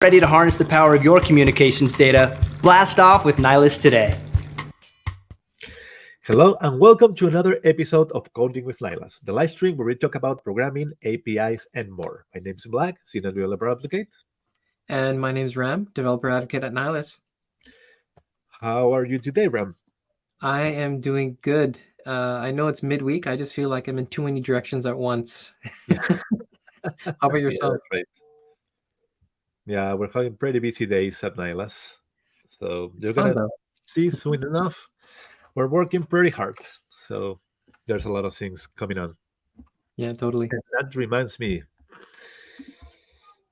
Ready to harness the power of your communications data? Blast off with Nylas today. Hello and welcome to another episode of Coding with Nylas, the live stream where we talk about programming, APIs, and more. My name is Black, Senior Developer Advocate. And my name is Ram, Developer Advocate at Nylas. How are you today, Ram? I am doing good. I know it's midweek. I just feel like I'm in too many directions at once. Yeah. How about yourself? Yeah, right. Yeah, we're having pretty busy days at Nylas. So you're going to see soon enough. We're working pretty hard. So there's a lot of things coming on. Yeah, totally. And that reminds me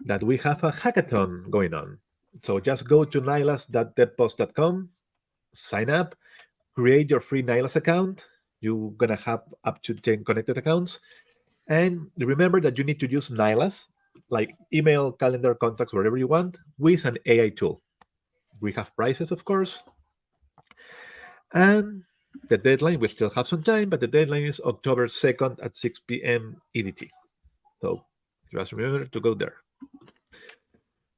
that we have a hackathon going on. So just go to nylas.devpost.com, sign up, create your free Nylas account. You're going to have up to 10 connected accounts. And remember that you need to use Nylas, like email, calendar, contacts, whatever you want, with an AI tool. We have prizes, of course. And the deadline, we still have some time, but the deadline is October 2nd at 6 p.m. EDT. So just remember to go there.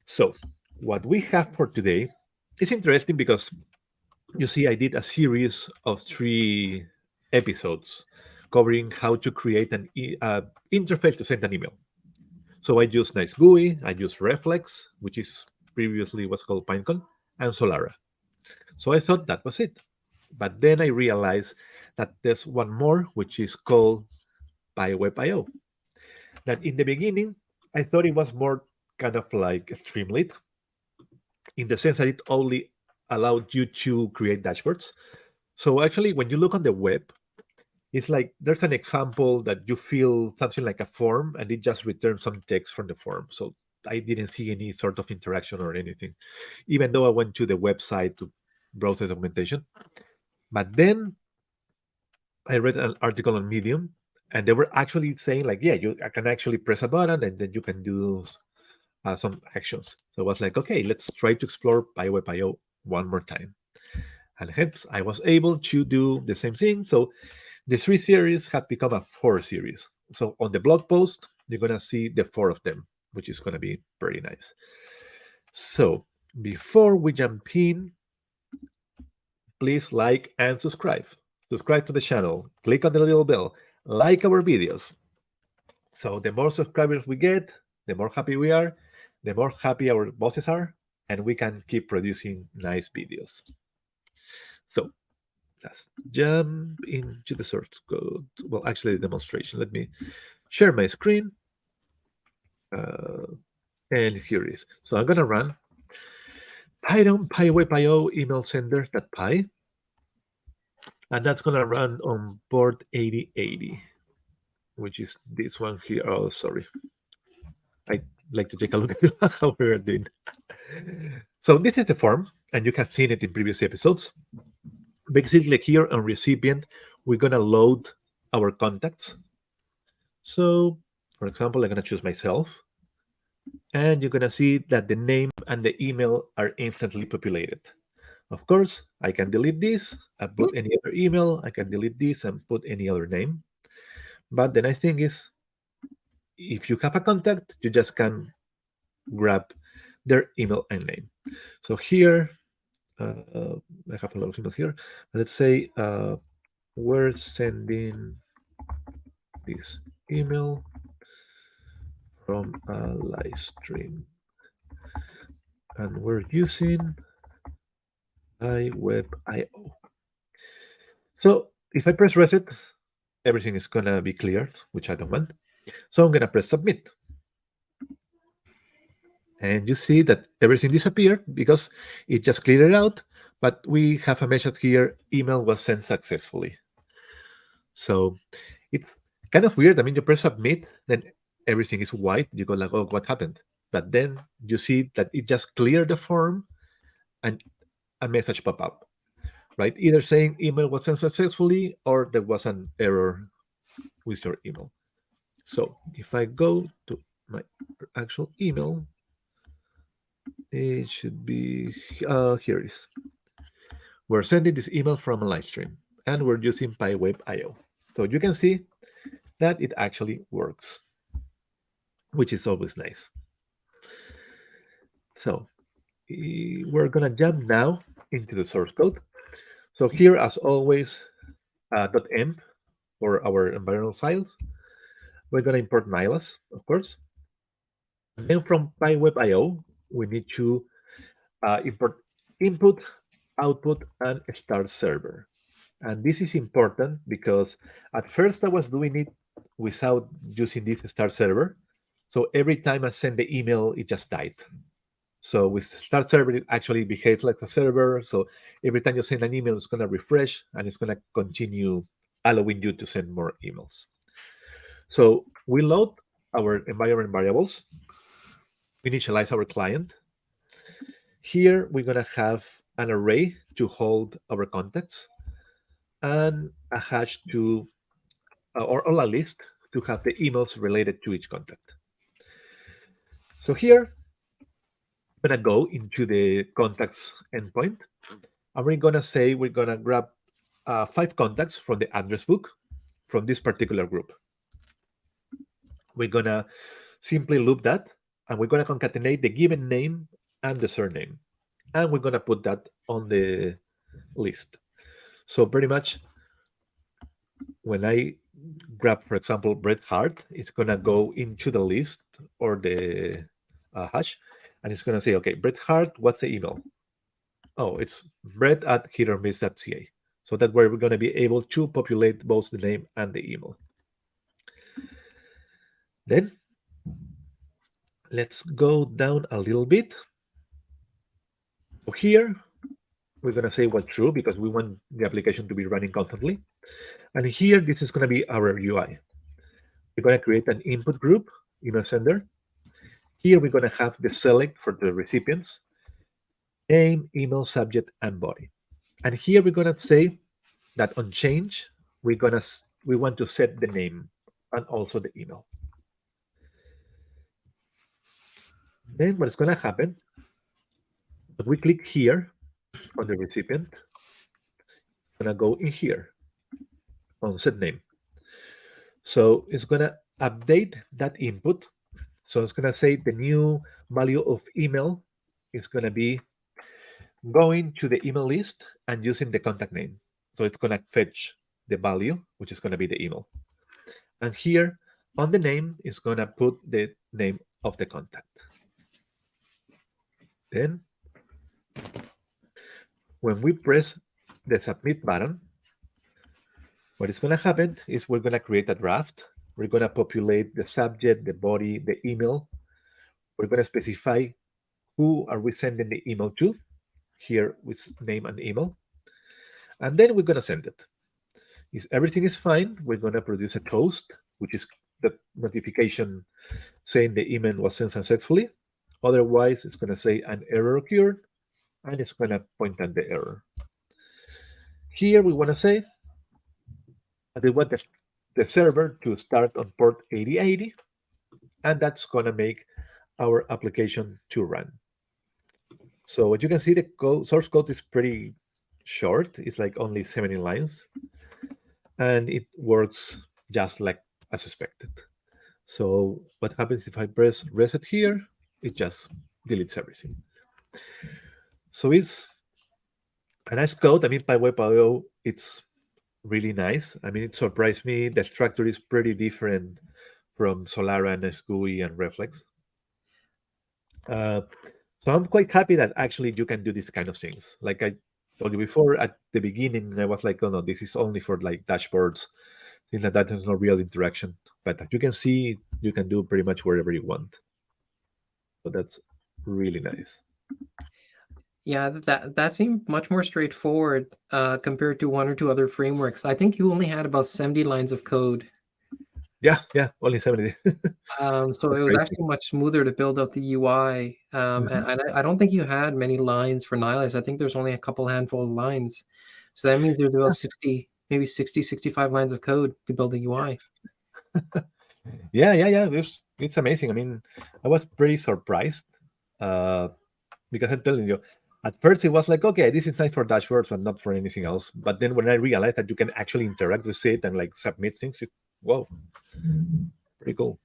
So what we have for today is interesting because you see I did a series of 3 episodes covering how to create an interface to send an email. So I use Nice GUI, I use Reflex, which is previously what's called Pinecone, and Solara. So I thought that was it. But then I realized that there's one more, which is called PyWebIO. That in the beginning, I thought it was more kind of like Streamlit, in the sense that it only allowed you to create dashboards. So actually, when you look on the web, it's like there's an example that you fill something like a form and it just returns some text from the form. So I didn't see any sort of interaction or anything, even though I went to the website to browse the documentation. But then I read an article on Medium and they were actually saying like, yeah, I can actually press a button and then you can do some actions. So I was like, okay, let's try to explore PyWebIO one more time. And hence I was able to do the same thing. So the 3 series had become a 4 series. So on the blog post, you're going to see the 4 of them, which is going to be pretty nice. So before we jump in, please like and subscribe. Subscribe to the channel. Click on the little bell. Like our videos. So the more subscribers we get, the more happy we are, the more happy our bosses are, and we can keep producing nice videos. So let's jump into the source code. Well, actually, the demonstration. Let me share my screen. And here it is. So I'm going to run Python PyWebIO email sender.py. And that's going to run on port 8080, which is this one here. Oh, sorry. I'd like to take a look at how we're doing. So this is the form, and you have seen it in previous episodes. Basically, here on recipient, we're going to load our contacts. So, for example, I'm going to choose myself. And you're going to see that the name and the email are instantly populated. Of course, I can delete this and put any other email. I can delete this and put any other name. But the nice thing is, if you have a contact, you just can grab their email and name. So here, I have a lot of emails here. Let's say we're sending this email from a live stream. And we're using PyWebIO. So if I press reset, everything is going to be cleared, which I don't want. So I'm going to press submit. And you see that everything disappeared because it just cleared it out. But we have a message here, email was sent successfully. So it's kind of weird. I mean, you press submit, then everything is white. You go like, oh, what happened? But then you see that it just cleared the form and a message pop up, right? Either saying email was sent successfully or there was an error with your email. So if I go to my actual email, it should be, here it is. We're sending this email from a live stream and we're using PyWebIO. So you can see that it actually works, which is always nice. So we're gonna jump now into the source code. So here, as always, .env for our environmental files. We're gonna import Nylas, of course. And then from PyWebIO, we need to import input, output, and start server. And this is important because at first I was doing it without using this start server. So every time I send the email, it just died. So with start server, it actually behaves like a server. So every time you send an email, it's going to refresh and it's going to continue allowing you to send more emails. So we load our environment variables, we initialize our client. Here, we're going to have an array to hold our contacts and a hash to, or a list to have the emails related to each contact. So here, I'm going to go into the contacts endpoint, and we're going to say we're going to grab 5 contacts from the address book from this particular group. We're going to simply loop that, and we're going to concatenate the given name and the surname. And we're going to put that on the list. So pretty much when I grab, for example, Bret Hart, it's going to go into the list or the hash, and it's going to say, okay, Bret Hart, what's the email? Oh, it's bret@hitormiss.ca. So that way we're going to be able to populate both the name and the email. Then let's go down a little bit. So here, we're going to say what's true because we want the application to be running constantly. And here, this is going to be our UI. We're going to create an input group, email sender. Here, we're going to have the select for the recipients, name, email, subject, and body. And here, we're going to say that on change, we want to set the name and also the email. Then what's going to happen, when we click here on the recipient, I'm going to go in here on set name. So it's going to update that input. So it's going to say the new value of email is going to be going to the email list and using the contact name. So it's going to fetch the value, which is going to be the email. And here on the name is going to put the name of the contact. Then when we press the submit button, what is going to happen is we're going to create a draft. We're going to populate the subject, the body, the email. We're going to specify who are we sending the email to, here with name and email. And then we're going to send it. If everything is fine, we're going to produce a toast, which is the notification saying the email was sent successfully. Otherwise, it's going to say an error occurred, and it's going to point at the error. Here, we want to say that we want the server to start on port 8080, and that's going to make our application to run. So what you can see, the source code is pretty short. It's like only 17 lines, and it works just like as expected. So what happens if I press reset here? It just deletes everything. So it's a nice code. I mean, PyWebIO, it's really nice. I mean, it surprised me. The structure is pretty different from Solara and SGUI and Reflex. So I'm quite happy that actually you can do these kind of things. Like I told you before, at the beginning, I was like, oh no, this is only for like dashboards, things like that. There's no real interaction. But you can see, you can do pretty much wherever you want. So that's really nice. Yeah, that seemed much more straightforward compared to one or two other frameworks. I think you only had about 70 lines of code. Yeah, only 70. So it was actually much smoother to build out the UI. And I don't think you had many lines for Nylas. I think there's only a couple handful of lines. So that means there's about 60, maybe 60, 65 lines of code to build a UI. Yeah. It's amazing. I mean, I was pretty surprised because I'm telling you, at first it was like, okay, this is nice for dashboards, but not for anything else. But then when I realized that you can actually interact with it and like submit things, whoa, pretty cool.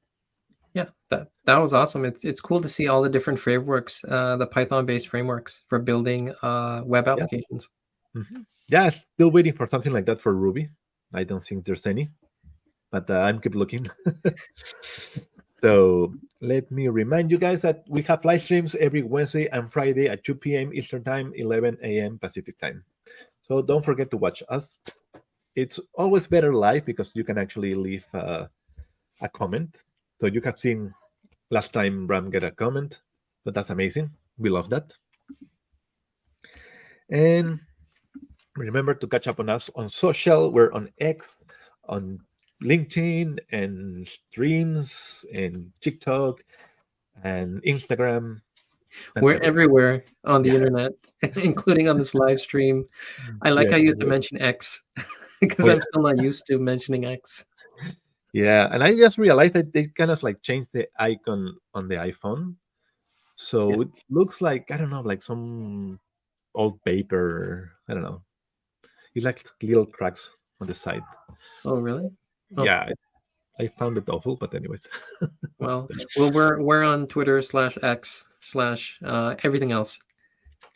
Yeah, that was awesome. It's cool to see all the different frameworks, the Python-based frameworks for building web Yeah. applications. Yeah, still waiting for something like that for Ruby. I don't think there's any, but I'm keep looking. So let me remind you guys that we have live streams every Wednesday and Friday at 2 p.m. Eastern Time, 11 a.m. Pacific Time. So don't forget to watch us. It's always better live because you can actually leave a comment. So you have seen last time Ram get a comment, but that's amazing. We love that. And remember to catch up on us on social. We're on X, on LinkedIn, and streams, and TikTok, and Instagram. And We're everywhere on the Yeah. internet, including on this live stream. I like how you have to mention X because I'm still not used to mentioning X. Yeah, and I just realized that they kind of like changed the icon on the iPhone. So it looks like, I don't know, like some old paper. I don't know. It's like little cracks on the side. Oh, really? Oh. Yeah, I found it awful, but anyways. Well, we're on Twitter /X/ everything else.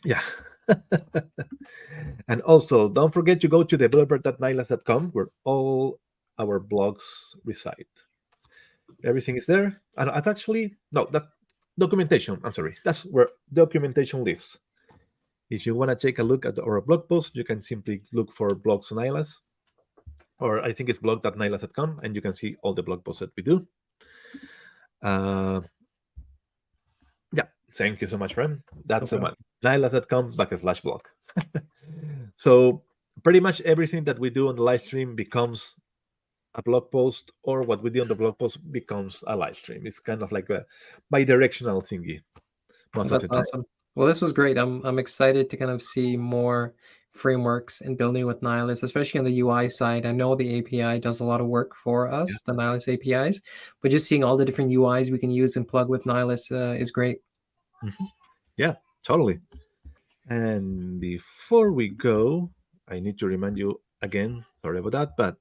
Yeah. And also, don't forget to go to developer.nylas.com where all our blogs reside. Everything is there. And actually, no, that documentation, I'm sorry, that's where documentation lives. If you want to take a look at our blog post, you can simply look for blogs on Nylas, or I think it's blog.nylas.com, and you can see all the blog posts that we do. Yeah, thank you so much, Ram. That's the one. Nylas.com/blog. So pretty much everything that we do on the live stream becomes a blog post, or what we do on the blog post becomes a live stream. It's kind of like a bi-directional thingy most of the time. Awesome. Well, this was great. I'm excited to kind of see more frameworks and building with Nylas, especially on the UI side. I know the API does a lot of work for us, the Nylas APIs, but just seeing all the different UIs we can use and plug with Nylas is great. Yeah, totally. And before we go, I need to remind you again, sorry about that, but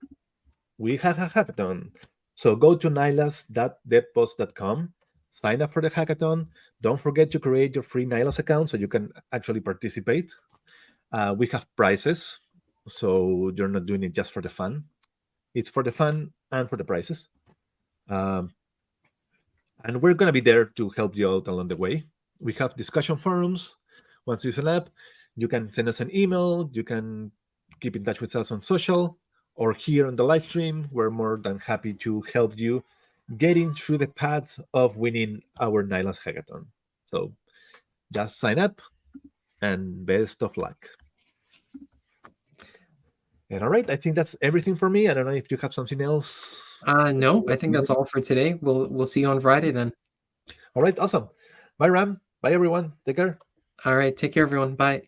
we have a hackathon. So go to nylas.devpost.com, sign up for the hackathon. Don't forget to create your free Nylas account so you can actually participate. We have prizes, so you're not doing it just for the fun. It's for the fun and for the prizes. And we're going to be there to help you out along the way. We have discussion forums. Once you sign up, you can send us an email. You can keep in touch with us on social or here on the live stream. We're more than happy to help you getting through the path of winning our Nylas hackathon. So just sign up and best of luck. And all right, I think that's everything for me. I don't know if you have something else. No, I think that's all for today. We'll see you on Friday then. All right, awesome. Bye, Ram. Bye, everyone. Take care. All right, take care, everyone. Bye.